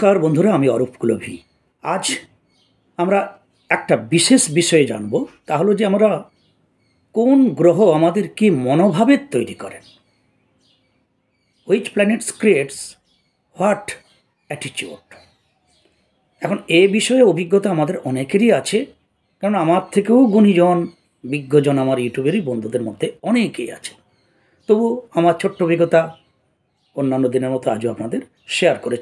নমস্কার বন্ধুরা, আমি অরূপ কুলভি। আজ আমরা একটা বিশেষ বিষয়ে জানব, তা হলো যে আমরা কোন গ্রহ আমাদের কি মনোভাবের তৈরি করেন। Which planets creates what attitude. এখন এ বিষয়ে অভিজ্ঞতা আমাদের অনেকেরই আছে, কারণ আমার থেকেও গুণীজন বিজ্ঞজন আমার ইউটিউবেরই বন্ধুদের মধ্যে অনেকেই আছে। তবু আমার ছোট্ট অভিজ্ঞতা অন্যান্য দিনের মতো আজও আপনাদের শেয়ার করে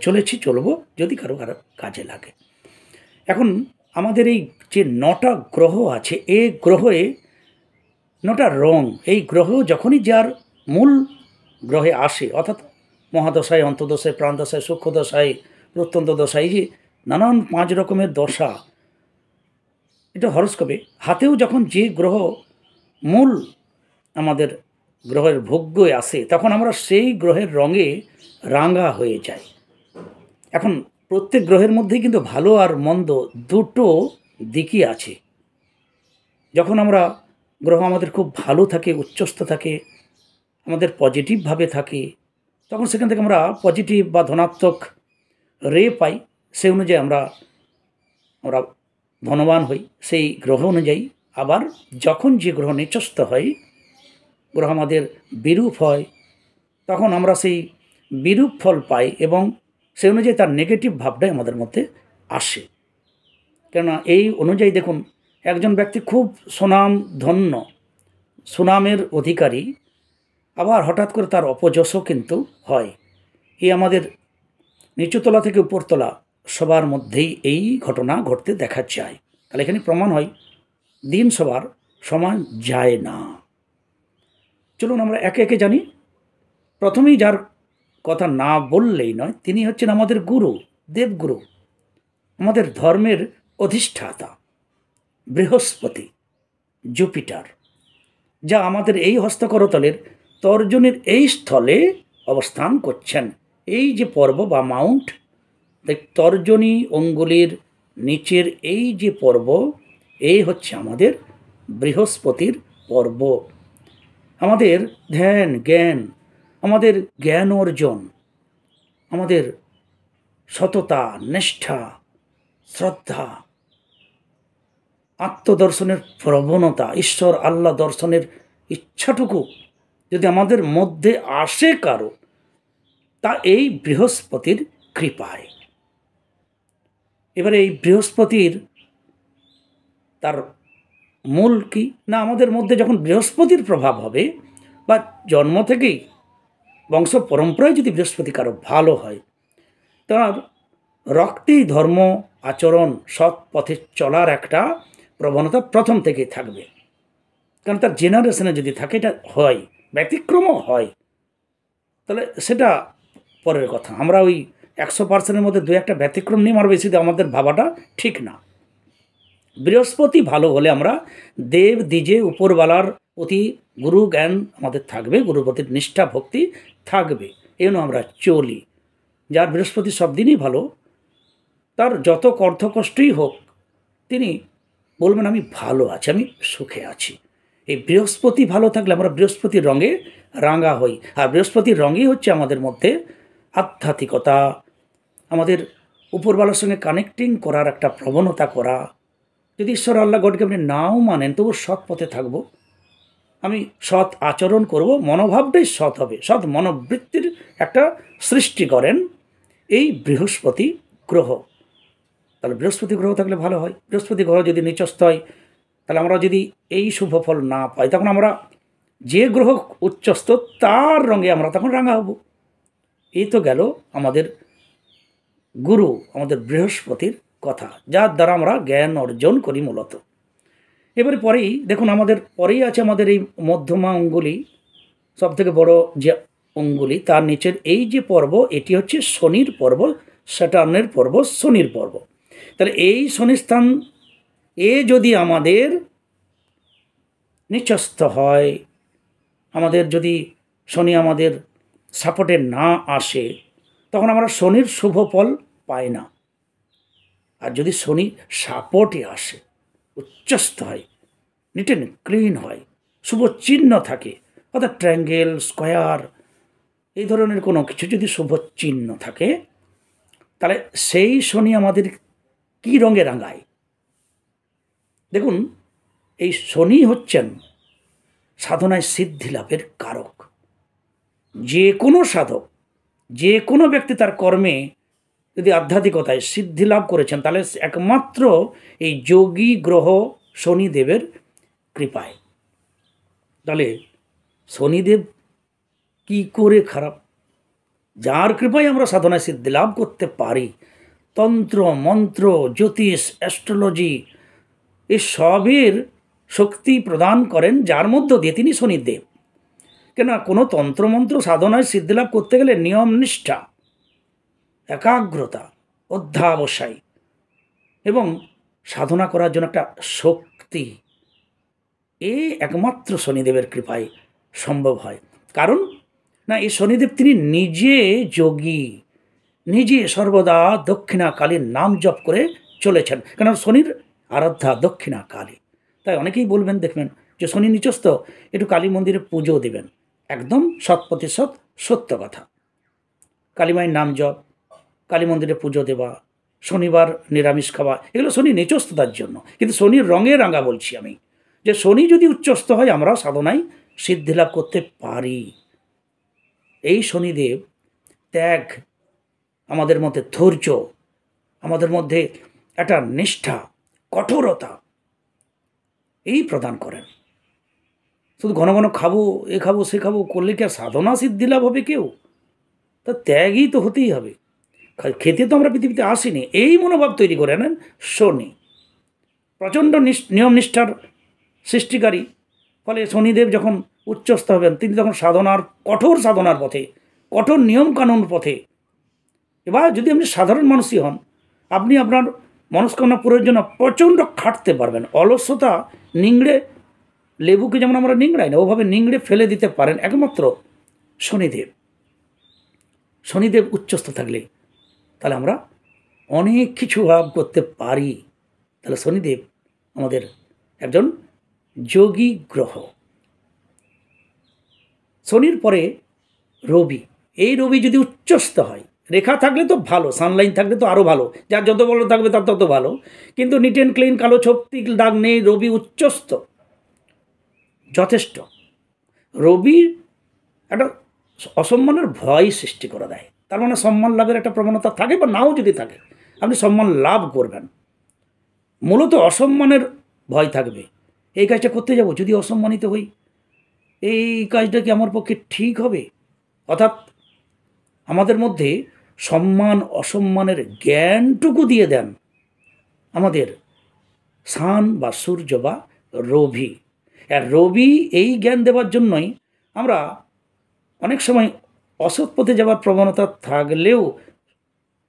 চলবো, যদি কারো কাজে লাগে। এখন আমাদের এই যে 9টা গ্রহ আছে, এই গ্রহে 9টা রং। এই গ্রহ যখনই যার মূল গ্রহে আসে, অর্থাৎ মহাদশায়, অন্তর্দশায়, প্রাণদশায়, সূক্ষ্মদশায়, প্রত্যন্ত দশায়, যে নানান 5 রকমের দশা, এটা হরস্কোপে হাতেও যখন যে গ্রহ মূল আমাদের গ্রহের ভোগ্যে আসে, তখন আমরা সেই গ্রহের রঙে রাঙা হয়ে যাই। এখন প্রত্যেক গ্রহের মধ্যেই কিন্তু ভালো আর মন্দ দুটো দিকই আছে। যখন আমরা গ্রহ আমাদের খুব ভালো থাকে, উচ্চস্থ থাকে, আমাদের পজিটিভভাবে থাকে, তখন সেখান থেকে আমরা পজিটিভ বা ধনাত্মক রে পাই। সেই অনুযায়ী আমরা ধনবান হই সেই গ্রহ অনুযায়ী। আবার যখন যে গ্রহ নিচস্থ হয়, গ্রহ আমাদের বিরূপ হয়, তখন আমরা সেই বিরূপ ফল পাই এবং সেই অনুযায়ী তার নেগেটিভ ভাবটাই আমাদের মধ্যে আসে। কেননা এই অনুযায়ী দেখুন, একজন ব্যক্তি খুব সুনামধন্য, সুনামের অধিকারী, আবার হঠাৎ করে তার অপযশও কিন্তু হয়। এই আমাদের নিচুতলা থেকে উপরতলা সবার মধ্যেই এই ঘটনা ঘটতে দেখা যায়। তাহলে এখানে প্রমাণ হয় দিন সবার সমান যায় না। চলুন আমরা একে একে জানি। প্রথমেই যার কথা না বললেই নয়, তিনি হচ্ছেন আমাদের গুরু, দেবগুরু, আমাদের ধর্মের অধিষ্ঠাতা বৃহস্পতি, জুপিটার, যা আমাদের এই হস্তকরতলের তর্জনীর এই স্থলে অবস্থান করছেন। এই যে পর্ব বা মাউন্ট, তর্জনী অঙ্গুলির নিচের এই যে পর্ব, এই হচ্ছে আমাদের বৃহস্পতির পর্ব। আমাদের ধ্যান, জ্ঞান, আমাদের জ্ঞান অর্জন, আমাদের সততা, নিষ্ঠা, শ্রদ্ধা, আত্মদর্শনের প্রবণতা, ঈশ্বর আল্লাহ দর্শনের ইচ্ছাটুকু যদি আমাদের মধ্যে আসে কারো, তা এই বৃহস্পতির কৃপায়। এবারে এই বৃহস্পতির তার মূল কি না, আমাদের মধ্যে যখন বৃহস্পতির প্রভাব হবে, বা জন্ম থেকেই বংশ পরম্পরায় যদি বৃহস্পতি কারো ভালো হয়, তার রক্তেই ধর্ম আচরণ, সৎ পথে চলার একটা প্রবণতা প্রথম থেকেই থাকবে। কারণ তার জেনারেশনে যদি থাকে, এটা হয়, ব্যতিক্রমও হয়, তাহলে সেটা পরের কথা। আমরা ওই 100%-এর মধ্যে 2-একটা ব্যতিক্রম নিয়ে আর বেশি আমাদের ভাবাটা ঠিক না। বৃহস্পতি ভালো হলে আমরা দেব দ্বিজে উপরওয়ালার প্রতি গুরু জ্ঞান আমাদের থাকবে, গুরুর প্রতি নিষ্ঠা ভক্তি থাকবে, এই জন্য আমরা চলি। যার বৃহস্পতি সব দিনই ভালো, তার যত অর্থকষ্টই হোক, তিনি বলবেন আমি ভালো আছি, আমি সুখে আছি। এই বৃহস্পতি ভালো থাকলে আমরা বৃহস্পতির রঙে রাঙা হই। আর বৃহস্পতির রঙই হচ্ছে আমাদের মধ্যে আধ্যাত্মিকতা, আমাদের উপরওয়ালার সঙ্গে কানেক্টিং করার একটা প্রবণতা করা। যদি ঈশ্বর আল্লাহ গডকে আপনি নাও মানেন, তবু সৎ পথে থাকব, আমি সৎ আচরণ করব, মনোভাবটাই সৎ হবে, সৎ মনোবৃত্তির একটা সৃষ্টি করেন এই বৃহস্পতি গ্রহ। তাহলে বৃহস্পতি গ্রহ থাকলে ভালো হয়। বৃহস্পতি গ্রহ যদি নিচস্থ হয়, তাহলে আমরা যদি এই শুভ ফল না পাই, তখন আমরা যে গ্রহ উচ্চস্থ তার রঙে আমরা তখন রাঙা হব। এই তো গেল আমাদের গুরু, আমাদের বৃহস্পতির কথা, যার দ্বারা আমরা জ্ঞান অর্জন করি মূলত। এবারে পরেই দেখুন, আমাদের পরেই আছে আমাদের এই মধ্যমা অঙ্গুলি, সবথেকে বড় যে অঙ্গুলি, তার নিচের এই যে পর্ব, এটি হচ্ছে শনির পর্ব, স্যাটার্নের পর্ব, শনির পর্ব। তাহলে এই শনিস্থান এ যদি আমাদের নিচস্থ হয়, আমাদের যদি শনি আমাদের সাপোর্টে না আসে, তখন আমরা শনির শুভ ফল পাই না। আর যদি শনি সাপোর্টে আসে, উচ্চস্থ হয়, নিট অ্যান্ড ক্লিন হয়, শুভ চিহ্ন থাকে, অর্থাৎ ট্রায়াঙ্গেল, স্কোয়ার, এই ধরনের কোনো কিছু যদি শুভ চিহ্ন থাকে, তাহলে সেই শনি আমাদের কি রঙে রাঙায়? দেখুন, এই শনি হচ্ছেন সাধনায় সিদ্ধি লাভের কারক। যে কোনো সাধক, যে কোনো ব্যক্তি তার কর্মে যদি আধ্যাত্মিকতায় সিদ্ধি লাভ করেছেন, তাহলে একমাত্র এই যোগী গ্রহ শনিদেবের কৃপায়। তাহলে শনিদেব কি করে খারাপ? যার কৃপায় আমরা সাধনায় সিদ্ধি লাভ করতে পারি। তন্ত্র, মন্ত্র, জ্যোতিষ, অ্যাস্ট্রোলজি এসবের শক্তি প্রদান করেন যার মধ্য দিয়ে তিনি শনিদেব। কেন, কোনো তন্ত্রমন্ত্র সাধনায় সিদ্ধিলাভ করতে গেলে নিয়ম নিষ্ঠা, একাগ্রতা, অধ্যাবসায় এবং সাধনা করার জন্য একটা শক্তি, এই একমাত্র শনিদেবের কৃপায় সম্ভব হয়। কারণ না, এই শনিদেব তিনি নিজে যোগী, নিজে সর্বদা দক্ষিণা কালীর নাম জপ করে চলেছেন। কেন, শনির আরাধ্যা দক্ষিণা কালী। তাই অনেকেই বলবেন, দেখবেন যে শনি নিচস্থ, একটু কালী মন্দিরে পুজো দেবেন। একদম 100% সত্য কথা। কালীমায়ের নাম জপ, কালী মন্দিরে পুজো দেওয়া, শনিবার নিরামিষ খাওয়া, এগুলো শনি নিচস্থতার জন্য। কিন্তু শনির রঙে রাঙা বলছি আমি, যে শনি যদি উচ্চস্থ হয় আমরা সাধনায় সিদ্ধিলাভ করতে পারি। এই শনিদেব ত্যাগ, আমাদের মধ্যে ধৈর্য, আমাদের মধ্যে একটা নিষ্ঠা, কঠোরতা এই প্রদান করেন। শুধু ঘন ঘন খাবো, এ খাবো, সে খাবো করলে কি আর সাধনা সিদ্ধি লাভ হবে? কেউ তা ত্যাগই তো হতেই হবে। খেতে তো আমরা পৃথিবীতে আসিনি, এই মনোভাব তৈরি করে নেন শনি। প্রচণ্ড নিয়ম নিষ্ঠার সৃষ্টিকারী। ফলে শনিদেব যখন উচ্চস্থ হবেন, তিনি তখন সাধনার, কঠোর সাধনার পথে, কঠোর নিয়মকানুন পথে। এবার যদি আপনি সাধারণ মানুষই হন, আপনি আপনার মনস্কামনা পূরণের জন্য প্রচণ্ড খাটতে পারবেন। অলস্যতা নিংড়ে, লেবুকে যেমন আমরা নিংড়াই না, ওভাবে নিংড়ে ফেলে দিতে পারেন একমাত্র শনিদেব। শনিদেব উচ্চস্থ থাকলে তাহলে আমরা অনেক কিছু লাভ করতে পারি। তাহলে শনিদেব আমাদের একজন যোগী গ্রহ। শনির পরে রবি। এই রবি যদি উচ্চস্থ হয়, রেখা থাকলে তো ভালো, সানলাইন থাকলে তো আরও ভালো, যার যত বড় থাকবে তার তত ভালো। কিন্তু নিট অ্যান্ড ক্লিন, কালো ছত্রিক দাগ নেই, রবি উচ্চস্থ, যথেষ্ট। রবি একটা অসম্মানের ভয় সৃষ্টি করে দেয়। তার মানে সম্মান লাভের একটা প্রবণতা থাকে, বা নাও যদি থাকে, আপনি সম্মান লাভ করবেন। মূলত অসম্মানের ভয় থাকবে। এই কাজটা করতে যাব, যদি অসম্মানিত হই, এই কাজটা কি আমার পক্ষে ঠিক হবে? অর্থাৎ আমাদের মধ্যে সম্মান অসম্মানের জ্ঞানটুকু দিয়ে দেন আমাদের সান বা সূর্য বা রবি। আর রবি এই জ্ঞান দেওয়ার জন্যই আমরা অনেক সময় অসৎ পথে যাওয়ার প্রবণতা থাকলেও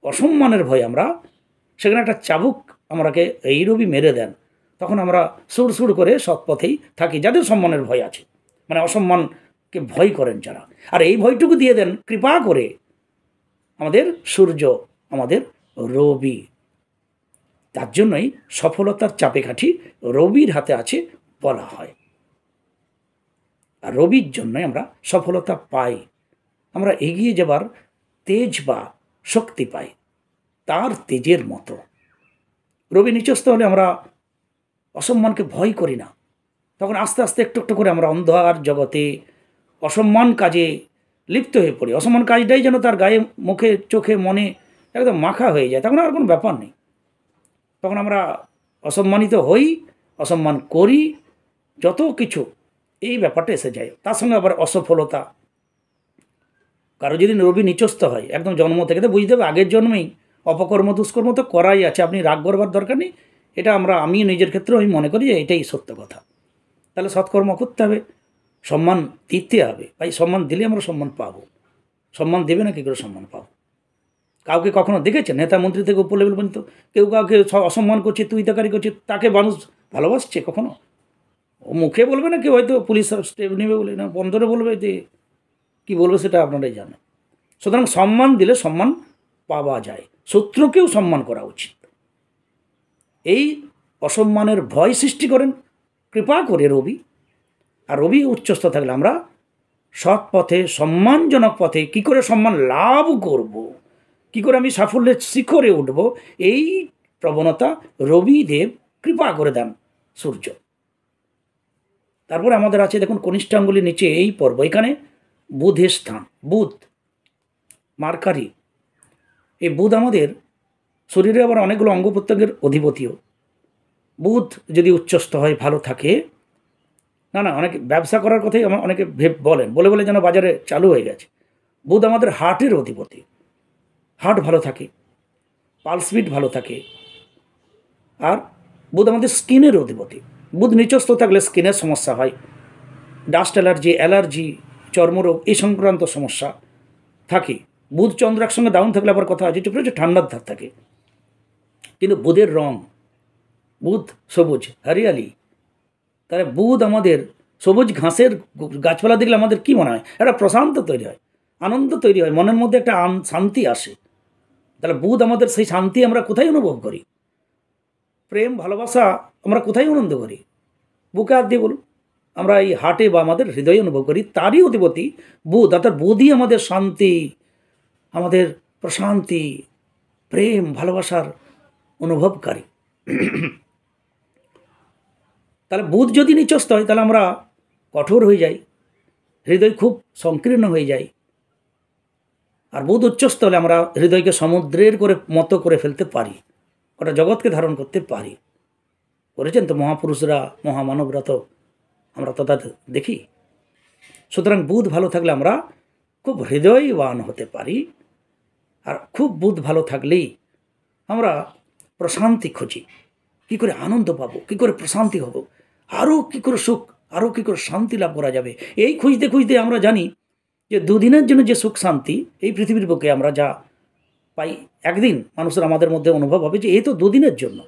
অসম্মানের ভয় আমরা সেখানে একটা চাবুক আমরাকে এই রবি মেরে দেন। তখন আমরা সুড় সুড় করে সৎ পথেই থাকি, যাদের সম্মানের ভয় আছে, মানে অসম্মানকে ভয় করেন যারা। আর এই ভয়টুকু দিয়ে দেন কৃপা করে আমাদের সূর্য, আমাদের রবি। তার জন্যই সফলতার চাবিকাঠি রবির হাতে আছে বলা হয়। আর রবির জন্যই আমরা সফলতা পাই, আমরা এগিয়ে যাবার তেজ বা শক্তি পাই তার তেজের মতো। রবি নিচস্থ হলে আমরা অসম্মানকে ভয় করি না। তখন আস্তে আস্তে একটু একটু করে আমরা অন্ধকার জগতে অসম্মান কাজে লিপ্ত হয়ে পড়ি। অসম্মান কাজটাই যেন তার গায়ে, মুখে, চোখে, মনে একদম মাখা হয়ে যায়। তখন আর কোনো ব্যাপার নেই। তখন আমরা অসম্মানিত হই, অসম্মান করি, যত কিছু এই ব্যাপারটা এসে যায়। তার সঙ্গে আবার অসফলতা। কারো যদি রবি নিচস্থ হয় একদম জন্ম থেকে, তো বুঝতে হবে আগের জন্মেই অপকর্ম দুষ্কর্ম তো করাই আছে, আপনি রাগ করবার দরকার নেই। এটা আমি নিজের ক্ষেত্রে আমি মনে করি যে এটাই সত্য কথা। তাহলে সৎকর্ম করতে হবে, সম্মান দিতে হবে। ভাই সম্মান দিলে আমরা সম্মান পাবো। সম্মান দেবে না কী করে সম্মান পাবো? কাউকে কখনো দেখেছেন নেতা মন্ত্রী থেকে উপর লেভেল পর্যন্ত কেউ কাউকে অসম্মান করছে, তুই তাকারি করছে, তাকে মানুষ ভালোবাসছে কখনো? ও মুখে বলবে না, কেউ হয়তো পুলিশ স্টেপ নেবে বলে, না বন্ধরে বলবে, যে কী বলবে সেটা আপনারাই জানেন। সুতরাং সম্মান দিলে সম্মান পাওয়া যায়, শত্রুকেও সম্মান করা উচিত। এই অসম্মানের ভয় সৃষ্টি করেন কৃপা করে রবি। আর রবি উচ্চস্থ থাকলে আমরা সৎ পথে, সম্মানজনক পথে কী করে সম্মান লাভ করব, কী করে আমি সাফল্যের শিখরে উঠব, এই প্রবণতা রবিদেব কৃপা করে দেন সূর্য। তারপরে আমাদের আছে দেখুন কনিষ্ঠাঙ্গুলির নিচে এই পর্ব, এখানে বুধের স্থান, বুধ মার্কারি। এই বুধ আমাদের শরীরে আবার অনেকগুলো অঙ্গ প্রত্যঙ্গের অধিপতিও। বুধ যদি উচ্চস্থ হয়, ভালো থাকে, না অনেকে ব্যবসা করার কথাই আমার অনেকে বলেন, বলে বলে যেন বাজারে চালু হয়ে গেছে। বুধ আমাদের হার্টের অধিপতি, হার্ট ভালো থাকে, পালস বিট ভালো থাকে। আর বুধ আমাদের স্কিনের অধিপতি। বুধ নিচস্থ থাকলে স্কিনের সমস্যা হয়, ডাস্ট অ্যালার্জি, চর্মরোগ, এই সংক্রান্ত সমস্যা থাকে। বুধ চন্দ্র একসঙ্গে ডাউন থাকলে আবার কথা আছে, একটু ঠান্ডার ধার থাকে। কিন্তু বুধের রং, বুধ সবুজ, হরিয়ালি। তাহলে বুধ আমাদের সবুজ ঘাসের গাছপালা দেখলে আমাদের কি মনে হয়? একটা প্রশান্ত তৈরি হয়, আনন্দ তৈরি হয়, মনের মধ্যে একটা শান্তি আসে। তাহলে বুধ আমাদের সেই শান্তি আমরা কোথায় অনুভব করি? প্রেম ভালোবাসা আমরা কোথায় আনন্দ করি? বুকে হাত দিয়ে বলুন। আমরা এই হার্টে বা আমাদের হৃদয়ে অনুভব করি। তারই অধিপতি বুধ, অর্থাৎ বুধই আমাদের শান্তি, আমাদের প্রশান্তি, প্রেম ভালোবাসার অনুভবকারী। তাহলে বুধ যদি নিচস্থ হয় তাহলে আমরা কঠোর হয়ে যাই, হৃদয় খুব সংকীর্ণ হয়ে যায়। আর বুধ উচ্চস্থ হলে আমরা হৃদয়কে সমুদ্রের মতো করে ফেলতে পারি, ওটা জগৎকে ধারণ করতে পারি। করেছেন তো মহাপুরুষরা, মহামানবরা, তো আমরা তো তাদের দেখি। সুতরাং বুধ ভালো থাকলে আমরা খুব হৃদয়বান হতে পারি। আর খুব বুধ ভালো থাকলেই আমরা প্রশান্তি খুঁজি, কী করে আনন্দ পাবো, কী করে প্রশান্তি হব, আরও কী করে সুখ, আরও কী করে শান্তি লাভ করা যাবে। এই খুঁজতে খুঁজতে আমরা জানি যে দুদিনের জন্য যে সুখ শান্তি এই পৃথিবীর বুকে আমরা যা পাই, একদিন মানুষের আমাদের মধ্যে অনুভব হবে যে এই তো দুদিনের জন্য।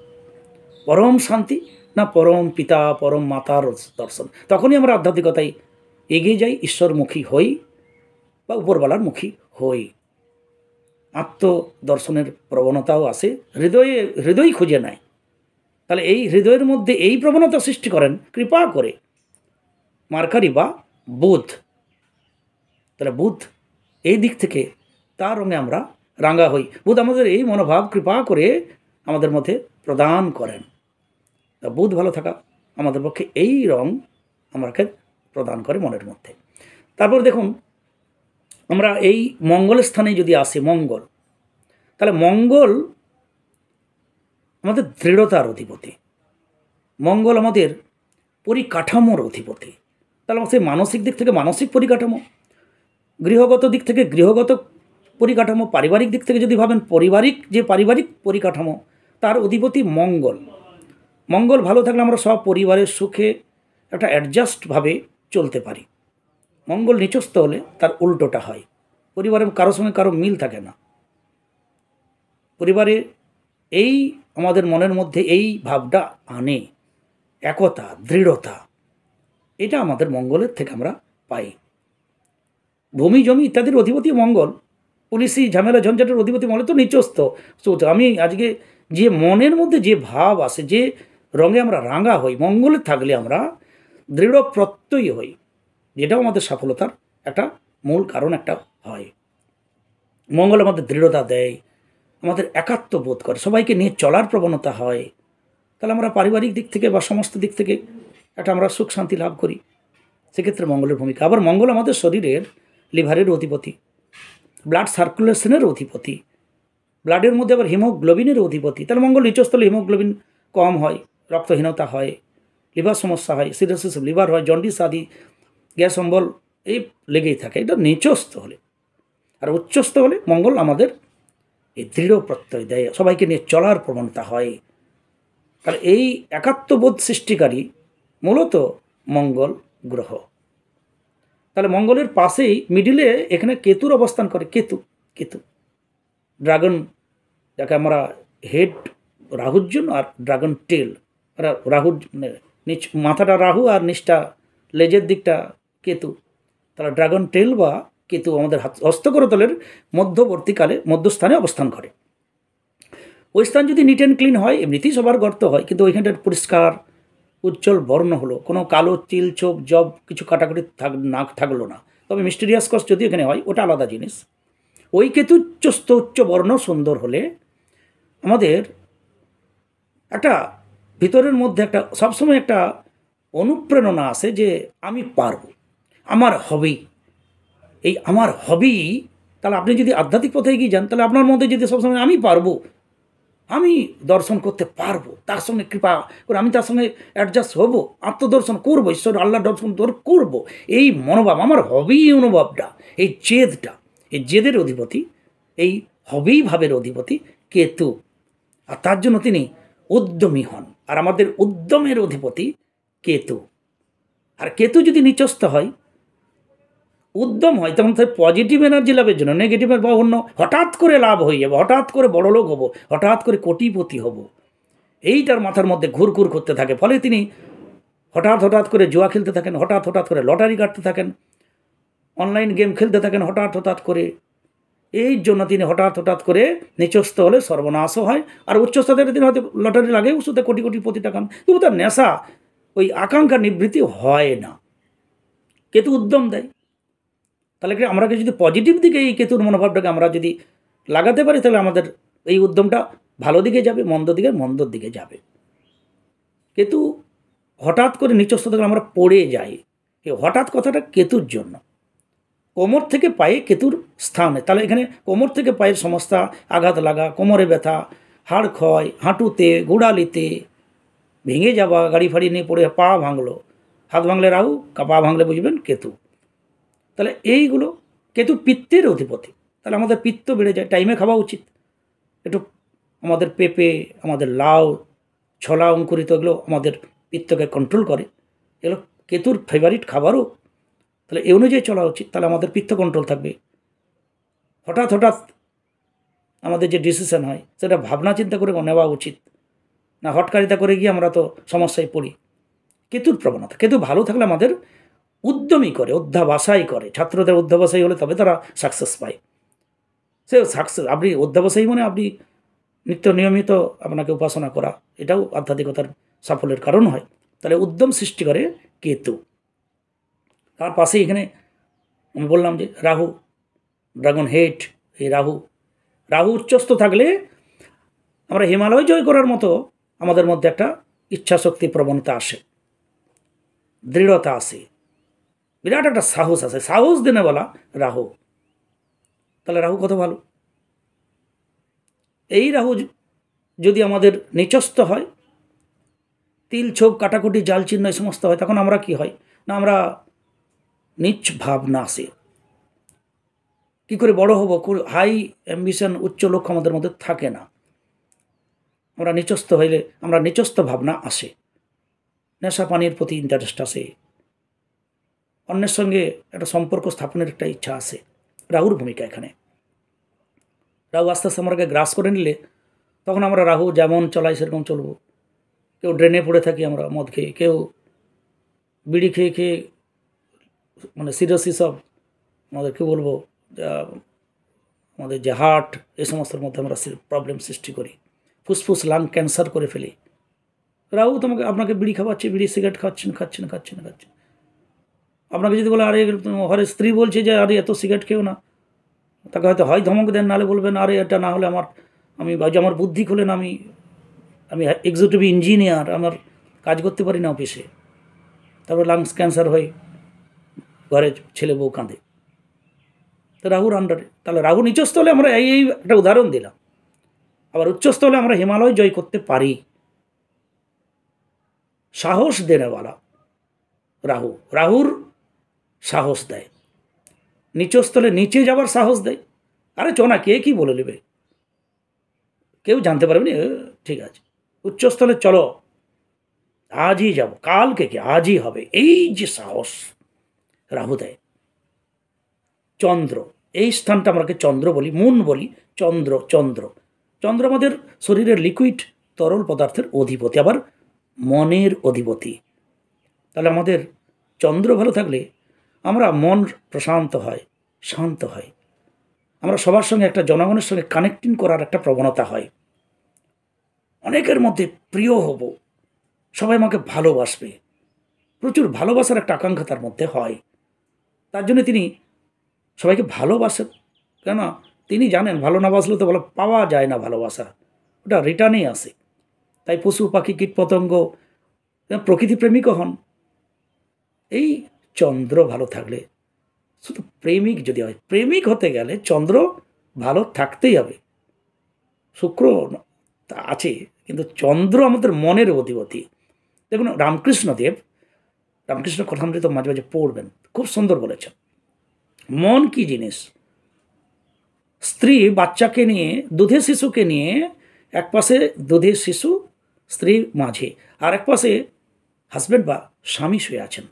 পরম শান্তি না পরম পিতা পরম মাতার দর্শন, তখনই আমরা আধ্যাত্মিকতায় এগিয়ে যাই, ঈশ্বরমুখী হই বা উপরবালার মুখী হই। আত্মদর্শনের প্রবণতাও আসে, হৃদয় খুঁজে নেয়। তাহলে এই হৃদয়ের মধ্যে এই প্রবণতা সৃষ্টি করেন কৃপা করে মার্কারি বা বুধ। তাহলে বুধ এই দিক থেকে তার রঙে আমরা রাঙা হই। বুধ আমাদের এই মনোভাব কৃপা করে আমাদের মধ্যে প্রদান করেন। বুধ ভালো থাকা আমাদের পক্ষে এই রং আমাকে প্রদান করে মনের মধ্যে। তারপর দেখুন আমরা এই মঙ্গলের স্থানে যদি আসি, মঙ্গল, তাহলে মঙ্গল আমাদের দৃঢ়তার অধিপতি, মঙ্গল আমাদের পরিকাঠামোর অধিপতি। তাহলে আমাদের মানসিক দিক থেকে মানসিক পরিকাঠামো, গৃহগত দিক থেকে গৃহগত পরিকাঠামো, পারিবারিক দিক থেকে যদি ভাবেন পারিবারিক পরিকাঠামো, তার অধিপতি মঙ্গল। মঙ্গল ভালো থাকলে আমরা সব পরিবারের সুখে একটা অ্যাডজাস্টভাবে চলতে পারি। মঙ্গল নিচস্থ হলে তার উল্টোটা হয়, পরিবারের কারোর সঙ্গে কারো মিল থাকে না। পরিবারে এই আমাদের মনের মধ্যে এই ভাবটা আনে, একতা, দৃঢ়তা, এটা আমাদের মঙ্গলের থেকে আমরা পাই। ভূমি জমি ইত্যাদির অধিপতি মঙ্গল, পুলিশি ঝামেলা ঝঞ্ঝাটের অধিপতি মঙ্গল তো নিচস্থ। আমি আজকে যে মনের মধ্যে যে ভাব আসে, যে রঙে আমরা রাঙা হই, মঙ্গলের থাকলে আমরা দৃঢ় প্রত্যয়ী হই, যেটাও আমাদের সফলতার একটা মূল কারণ একটা হয়। মঙ্গল আমাদের দৃঢ়তা দেয়, আমাদের একাত্ম বোধ করে, সবাইকে নিয়ে চলার প্রবণতা হয়। তাহলে আমরা পারিবারিক দিক থেকে বা সমস্ত দিক থেকে একটা আমরা সুখ শান্তি লাভ করি। সেক্ষেত্রে মঙ্গলের ভূমিকা। আবার মঙ্গল আমাদের শরীরের লিভারের অধিপতি, ব্লাড সার্কুলেশনের অধিপতি, ব্লাডের মধ্যে আবার হিমোগ্লোবিনের অধিপতি। তাহলে মঙ্গল নিচস্থলে হিমোগ্লোবিন কম হয়, রক্তহীনতা হয়, লিভার সমস্যা হয়, সিরোসিস লিভার হয়, জন্ডিস আদি গ্যাস অম্বল এই লেগেই থাকে, এটা নিচস্থ হলে। আর উচ্চস্থ হলে মঙ্গল আমাদের এই দৃঢ় প্রত্যয় দেয়, সবাইকে নিয়ে চলার প্রবণতা হয়। তাহলে এই একাত্মবোধ সৃষ্টিকারী মূলত মঙ্গল গ্রহ। তাহলে মঙ্গলের পাশেই মিডিলে এখানে কেতুর অবস্থান করে। কেতু ড্রাগন, যাকে আমরা হেড রাহুর জন্য, আর ড্রাগন টেল, রাহুর নিচ মাথাটা রাহু আর নিচটা লেজের দিকটা কেতু। তাহলে ড্রাগন টেল বা কেতু আমাদের হস্তকরতলের মধ্যস্থানে অবস্থান করে। ওই স্থান যদি নিট অ্যান্ড ক্লিন হয়, এমনিতেই সবার গর্ত হয়, কিন্তু ওইখানটার পরিষ্কার উজ্জ্বল বর্ণ হলো, কোনো কালো চিল ছোপ জব কিছু কাটাকুটি থাকলো না। তবে মিস্টেরিয়াস কস্ট যদি এখানে হয় ওটা আলাদা জিনিস। ওই কেতু উচ্চ বর্ণ সুন্দর হলে আমাদের একটা ভিতরের মধ্যে একটা সবসময় একটা অনুপ্রেরণা আসে যে আমি পারব, আমার হবেই। এই আমার হবেই, তাহলে আপনি যদি আধ্যাত্মিক পথে এগিয়ে যান, তাহলে আপনার মধ্যে যদি সবসময় আমি পারবো, আমি দর্শন করতে পারবো, তার সঙ্গে কৃপা করে আমি তার সঙ্গে অ্যাডজাস্ট হব, আত্মদর্শন করবো, ঈশ্বর আল্লাহ দর্শন করবো, এই মনোভাব আমার হবেই, এই অনুভবটা, এই জেদটা, এই জেদের অধিপতি, এই হবেই ভাবের অধিপতি কেতু। আর তার জন্য তিনি উদ্যমী হন, আর আমাদের উদ্যমের অধিপতি কেতু। আর কেতু যদি নিচস্থ হয়, উদ্যম হয়, তখন তার পজিটিভ এনার্জি লাভের জন্য নেগেটিভের বা অন্য হঠাৎ করে লাভ হয়ে যাবে, হঠাৎ করে বড়লোক হব, হঠাৎ করে কোটিপতি হব, এইটার মাথার মধ্যে ঘুরঘুর করতে থাকে। ফলে তিনি হঠাৎ করে জুয়া খেলতে থাকেন, হঠাৎ করে লটারি কাটতে থাকেন, অনলাইন গেম খেলতে থাকেন হঠাৎ করে। এই জন্য তিনি হঠাৎ করে নিচস্থ হলে সর্বনাশও হয়। আর উচ্চস্তরে তিনি হয়তো লটারি লাগে, ওষুধে কোটি টাকা, তবু তার নেশা, ওই আকাঙ্ক্ষা নিবৃত্তি হয় না। কেতু উদ্যম দেয়। তাহলে কি আমরা যদি পজিটিভ দিকে এই কেতুর মনোভাবটাকে আমরা যদি লাগাতে পারি, তাহলে আমাদের এই উদ্যমটা ভালো দিকে যাবে, মন্দর দিকে যাবে। কেতু হঠাৎ করে নিচস্থ থাকলে আমরা পড়ে যাই, এই হঠাৎ কথাটা কেতুর জন্য। কোমর থেকে পায়ে কেতুর স্থানে, তাহলে এখানে কোমর থেকে পায়ের সমস্যা, আঘাত লাগা, কোমরে ব্যথা, হাড় ক্ষয়, হাঁটুতে, গোড়ালিতে ভেঙে যাওয়া, গাড়ি ফাড়ি নিয়ে পড়ে পা ভাঙলো, হাত ভাঙলে রাহু, পা ভাঙলে বুঝবেন কেতু। তাহলে এইগুলো, কেতু পিত্তের অধিপতি, তাহলে আমাদের পিত্ত বেড়ে যায়। টাইমে খাওয়া উচিত, একটু আমাদের পেঁপে, আমাদের লাউ, ছোলা অঙ্কুরিত, এগুলো আমাদের পিত্তকে কন্ট্রোল করে, এগুলো কেতুর ফেভারিট খাবারও। তাহলে এই অনুযায়ী চলা উচিত, তাহলে আমাদের পিত্ত কন্ট্রোল থাকবে। হঠাৎ আমাদের যে ডিসিশন হয়, সেটা ভাবনা চিন্তা করে নেওয়া উচিত না, হটকারিতা করে গিয়ে আমরা তো সমস্যায় পড়ি। কেতুর প্রবণতা, কেতু ভালো থাকলে আমাদের উদ্যমী করে, অধ্যাবসায় করে। ছাত্রদের অধ্যাবসায়ী হলে তবে তারা সাকসেস পায়। সে সাকসেস, আপনি অধ্যাবসায়ী মানে আপনি নিত্য নিয়মিত আপনাকে উপাসনা করা, এটাও আধ্যাত্মিকতার সাফল্যের কারণ হয়। তাহলে উদ্যম সৃষ্টি করে কেতু। তার পাশে এখানে আমি বললাম যে রাহু, ড্রাগন হেড, এই রাহু উচ্চস্থ থাকলে আমরা হিমালয় জয় করার মতো আমাদের মধ্যে একটা ইচ্ছাশক্তি, প্রবণতা আসে, দৃঢ়তা আসে, বিরাট একটা সাহস আছে, সাহস দিনে বলা রাহু। তাহলে রাহু কত ভালো। এই রাহু যদি আমাদের নিচস্থ হয়, তিল ছোপ কাটাকুটি জাল চিহ্ন এই সমস্ত হয়, তখন আমরা কি হয় না, আমরা নিচ ভাবনা আসে, কী করে বড় হব, হাই অ্যাম্বিশন, উচ্চ লক্ষ্য আমাদের মধ্যে থাকে না। আমরা নিচস্থ হইলে আমরা নিচস্থ ভাবনা আসে, নেশা পানির প্রতি ইন্টারেস্ট আসে, অন্যের সঙ্গে একটা সম্পর্ক স্থাপনের একটা ইচ্ছা আসে। রাহুর ভূমিকা এখানে। রাহু আস্তে আস্তে আমাকে গ্রাস করে নিলে তখন আমরা রাহু যেমন চলাই সেরকম চলবো। কেউ ড্রেনে পড়ে থাকি আমরা মদ খেয়ে, কেউ বিড়ি খেয়ে মানে সিরিয়াসলি সব আমাদের কী বলবো, আমাদের যে হার্ট, এই সমস্তের মধ্যে আমরা প্রবলেম সৃষ্টি করি, ফুসফুস লাং ক্যান্সার করে ফেলি। রাহু আপনাকে বিড়ি খাওয়াচ্ছে, বিড়ি সিগারেট খাচ্ছেন। আপনাকে যদি বলে আরে ঘরে স্ত্রী বলছে যে আরে এত সিগারেট খেও না, তাকে হয়তো হয় ধমক দেন, নাহলে বলবেন আরে এটা না হলে আমার বুদ্ধি খোলেন, আমি এক্সিকিউটিভ ইঞ্জিনিয়ার, আমার কাজ করতে পারি না অফিসে। তারপর লাংস ক্যান্সার হয়ে ঘরে ছেলে বউ কাঁদে। তো রাহুর আন্ডারে, তাহলে রাহু নিচস্থ হলে আমরা এই একটা উদাহরণ দিলাম। আবার উচ্চস্থ হলে আমরা হিমালয় জয় করতে পারি। সাহস দেনেওয়ালা রাহুর সাহস দেয়। নিচস্থলে নিচে যাবার সাহস দেয়, আরে চো না, কে কী বলে নেবে, কেউ জানতে পারবে না, ঠিক আছে। উচ্চস্থলে চলো, আজই যাব, কালকে কি আজই হবে, এই যে সাহস রাহু দেয়। চন্দ্র, এই স্থানটা আমরাকে চন্দ্র বলি, মুন বলি, চন্দ্র আমাদের শরীরের লিকুইড তরল পদার্থের অধিপতি, আবার মনের অধিপতি। তাহলে আমাদের চন্দ্র ভালো থাকলে আমরা মন প্রশান্ত হয়, শান্ত হয়, আমরা সবার সঙ্গে একটা জনগণের সঙ্গে কানেক্টিং করার একটা প্রবণতা হয়, অনেকের মধ্যে প্রিয় হব, সবাই আমাকে ভালোবাসবে, প্রচুর ভালোবাসার একটা আকাঙ্ক্ষা তার মধ্যে হয়। তার জন্য তিনি সবাইকে ভালোবাসেন, কেননা তিনি জানেন ভালো না বাসলে তো ভালো পাওয়া যায় না, ভালোবাসা ওটা রিটার্নেই আসে। তাই পশু পাখি কীটপতঙ্গ প্রকৃতি প্রেমিকও হন। এই চন্দ্র ভালো থাকলে, শুধু প্রেমিক যদি হয়, প্রেমিক হতে গেলে চন্দ্র ভালো থাকতেই হবে। শুক্র আছে, কিন্তু চন্দ্র আমাদের মনের অধিপতি। দেখুন রামকৃষ্ণদেব, রামকৃষ্ণ কথামৃত মাঝে মাঝে পড়বেন, খুব সুন্দর বলেছেন। মন কি জিনিস? স্ত্রী বাচ্চাকে নিয়ে, দুধের শিশুকে নিয়ে এক পাশে দুধের শিশু স্ত্রী মাঝে, আর এক পাশে হাজব্যান্ড বা স্বামী শুয়ে আছেন।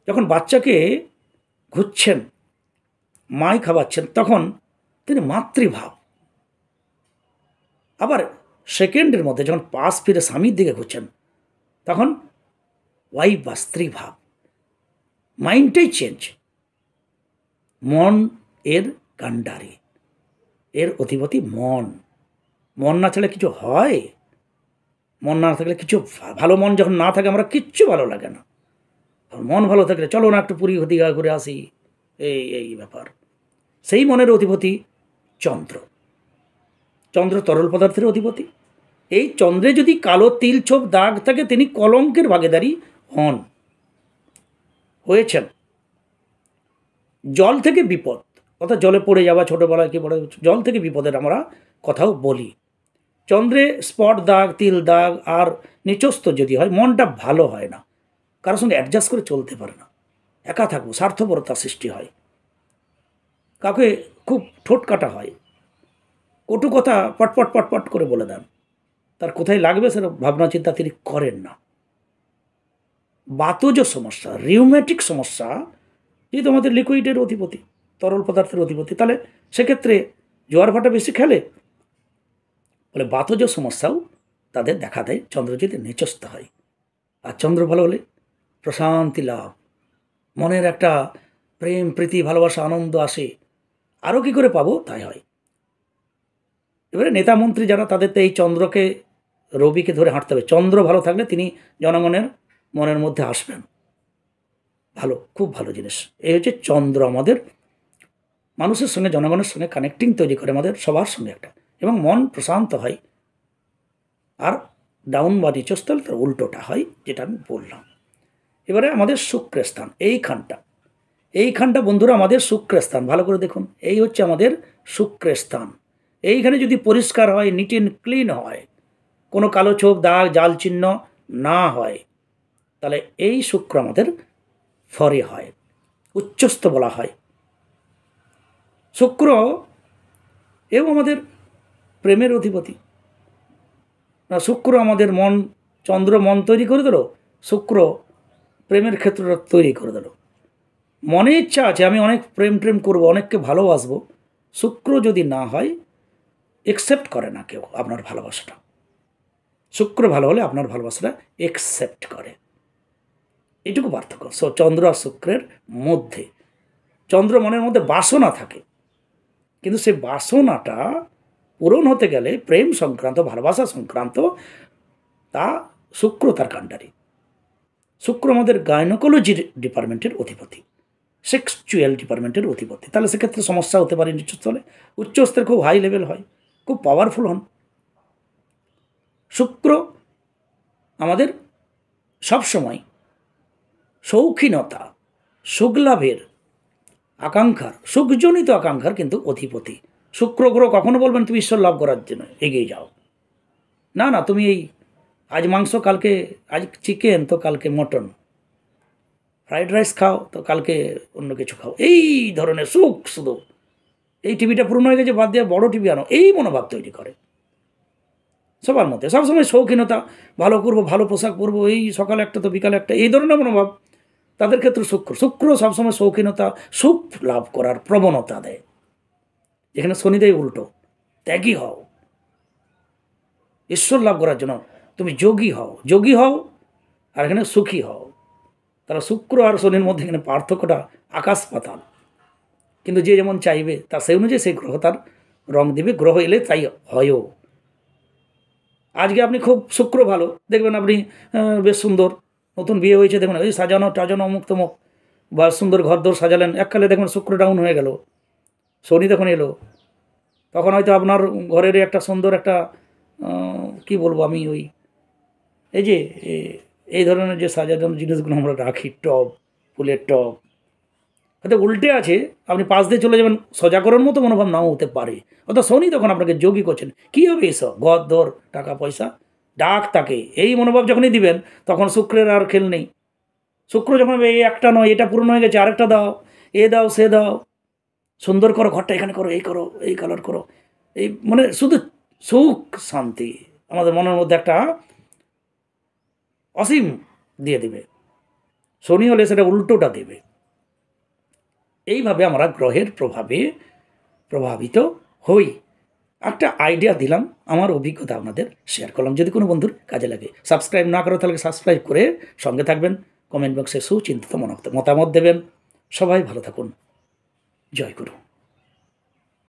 যখন বাচ্চাকে ঘুরছেন, মাই খাওয়াচ্ছেন, তখন তিনি মাতৃভাব। আবার সেকেন্ডের মধ্যে যখন পাশ ফিরে স্বামীর দিকে ঘুরছেন, তখন ওয়াইফ বা স্ত্রী ভাব। মাইন্ডটাই চেঞ্জ। মন এর কাণ্ডারি, এর অধিপতি মন। মন না ছাড়লে কিছু হয়? মন না থাকলে কিছু, ভালো মন যখন না থাকে আমরা কিচ্ছু ভালো লাগে না। মন ভালো থাকলে চলো না একটু পুরী দীঘা ঘুরে আসি, এই ব্যাপার। সেই মনের অধিপতি চন্দ্র। চন্দ্র তরল পদার্থের অধিপতি। এই চন্দ্রে যদি কালো তিল ছোপ দাগ থাকে, তিনি কলঙ্কের ভাগীদারি হন, হয়েছেন। জল থেকে বিপদ, অর্থাৎ জলে পড়ে যাওয়া, ছোটোবেলায় কি পড়ে, জল থেকে বিপদের আমরা কথাও বলি। চন্দ্রে স্পট দাগ, তিল দাগ আর নিচস্ত যদি হয়, মনটা ভালো হয় না, কারোর সঙ্গে অ্যাডজাস্ট করে চলতে পারে না, একা থাকবো, স্বার্থপরতা সৃষ্টি হয়, কাউকে খুব ঠোঁট কাটা হয়, কটু কথা পটপট পটপট করে বলে দেন, তার কোথায় লাগবে সেটা ভাবনা চিন্তা তিনি করেন না। বাতজ সমস্যা, রিউম্যাটিক সমস্যা, যেহেতু আমাদের লিকুইডের অধিপতি, তরল পদার্থের অধিপতি, তাহলে সেক্ষেত্রে জোয়ার ভাটা বেশি খেলে বলে বাতজ সমস্যাও তাদের দেখা দেয় চন্দ্র যদি নিচস্ত হয়। আর চন্দ্র ভালো হলে প্রশান্তি লাভ, মনের একটা প্রেম প্রীতি ভালোবাসা আনন্দ আসে। আরও কী করে পাবো তাই হয়। এবারে নেতা মন্ত্রী যারা, তাদের তো এই চন্দ্রকে, রবিকে ধরে হাঁটতে হবে। চন্দ্র ভালো থাকলে তিনি জনগণের মনের মধ্যে আসবেন। ভালো, খুব ভালো জিনিস। এই হচ্ছে চন্দ্র আমাদের মানুষের সঙ্গে, জনগণের সঙ্গে কানেক্টিং তৈরি করে আমাদের সবার সঙ্গে একটা, এবং মন প্রশান্ত হয়। আর ডাউন বা নিচস্থল তার উল্টোটা হয়, যেটা আমি বললাম। এবারে আমাদের শুক্রের স্থান, এইখানটা বন্ধুরা আমাদের শুক্রের স্থান। ভালো করে দেখুন, এই হচ্ছে আমাদের শুক্রের স্থান। এইখানে যদি পরিষ্কার হয়, নিট অ্যান্ড ক্লিন হয়, কোনো কালো ছোপ দাগ জাল চিহ্ন না হয়, তাহলে এই শুক্র আমাদের ফরে হয়, উচ্চস্থ বলা হয়। শুক্র এও আমাদের প্রেমের অধিপতি। না, শুক্র আমাদের মন, চন্দ্র মন তৈরি করে দিল, শুক্র প্রেমের ক্ষেত্রটা তৈরি করে দিল। মনে ইচ্ছা আছে আমি অনেক প্রেম করব, অনেককে ভালোবাসবো, শুক্র যদি না হয়, একসেপ্ট করে না কেউ আপনার ভালোবাসাটা। শুক্র ভালো হলে আপনার ভালোবাসাটা একসেপ্ট করে, এটুকু পার্থক্য। চন্দ্র আর শুক্রের মধ্যে, চন্দ্র মনের মধ্যে বাসনা থাকে, কিন্তু সেই বাসনাটা পূরণ হতে গেলে প্রেম সংক্রান্ত, ভালোবাসা সংক্রান্ত, তা শুক্র তার কাণ্ডারি। শুক্র আমাদের গাইনোকোলজির ডিপার্টমেন্টের অধিপতি, সেক্সচুয়াল ডিপার্টমেন্টের অধিপতি। তাহলে সেক্ষেত্রে সমস্যা হতে পারে নিচস্থলে। উচ্চস্তরে খুব হাই লেভেল হয়, খুব পাওয়ারফুল হন। শুক্র আমাদের সবসময় শৌখিনতা, সুখলাভের আকাঙ্ক্ষার, সুখজনিত আকাঙ্ক্ষার কিন্তু অধিপতি। শুক্র গ্রহ কখনো বলবেন তুমি ঈশ্বর লাভ করার জন্য এগিয়ে যাও না, না, তুমি এই আজ মাংস, কালকে আজ চিকেন, তো কালকে মটন, ফ্রাইড রাইস খাও, তো কালকে অন্য কিছু খাও, এই ধরনের সুখ শুধু। এই টিভিটা পুরনো হয়ে গেছে, বাদ দিয়ে বড় টিভি আনো, এই মনোভাব তৈরি করে সবার মধ্যে। সবসময় শৌখিনতা, ভালো করবো, ভালো পোশাক পরবো, এই সকালে একটা তো বিকালে একটা, এই ধরনের মনোভাব তাদের ক্ষেত্রে শুক্র সবসময় শৌখিনতা, সুখ লাভ করার প্রবণতা দেয়। এখানে শনিদেব উল্টো, ত্যাগী হও, ঈশ্বর লাভ করার জন্য তুমি যোগী হও, আর এখানে সুখী হও। তারা শুক্র আর শনির মধ্যে এখানে পার্থক্যটা আকাশ পাতাল। কিন্তু যে যেমন চাইবে তার সেই অনুযায়ী সেই গ্রহ তার রং দিবে, গ্রহ এলে তাই হয়ও। আজকে আপনি খুব শুক্র ভালো, দেখবেন আপনি বেশ সুন্দর, নতুন বিয়ে হয়েছে, দেখবেন ওই সাজানো টাজানো অমুক তমুক, বা সুন্দর ঘর দোর সাজালেন, এককালে দেখবেন শুক্র ডাউন হয়ে গেল, শনি তখন এলো, তখন হয়তো আপনার ঘরের একটা সুন্দর একটা কি বলবো আমি, ওই এই যে এই ধরনের যে সাজানোর জিনিসগুলো আমরা রাখি, টব, ফুলের টব, হয়তো উল্টে আছে, আপনি পাশ দিয়ে চলে যাবেন, সোজা করার মতো মনোভাব নাও হতে পারে। অর্থাৎ শনি তখন আপনাকে যোগী করছেন। কী হবে এসব ঘর দর টাকা পয়সা, ডাক তাকে, এই মনোভাব যখনই দিবেন তখন শুক্রের আর খেল নেই। শুক্র যখন এই একটা নয়, এটা পূরণ হয়ে গেছে, আরেকটা দাও, এ দাও সে দাও, সুন্দর করো ঘরটা, এখানে করো, এই করো, এই কালার করো, এই মানে শুধু সুখ শান্তি আমাদের মনের মধ্যে একটা অসীম দিয়ে দিবে। শনি হলে সেটা উল্টোটা দেবে। এইভাবে আমরা গ্রহের প্রভাবে প্রভাবিত হই। একটা আইডিয়া দিলাম, আমার অভিজ্ঞতা আপনাদের শেয়ার করলাম, যদি কোনো বন্ধুর কাজে লাগে। সাবস্ক্রাইব না করো তাহলে সাবস্ক্রাইব করে সঙ্গে থাকবেন, কমেন্ট বক্সে সুচিন্তিত মতামত দেবেন। সবাই ভালো থাকুন। জয় গুরু।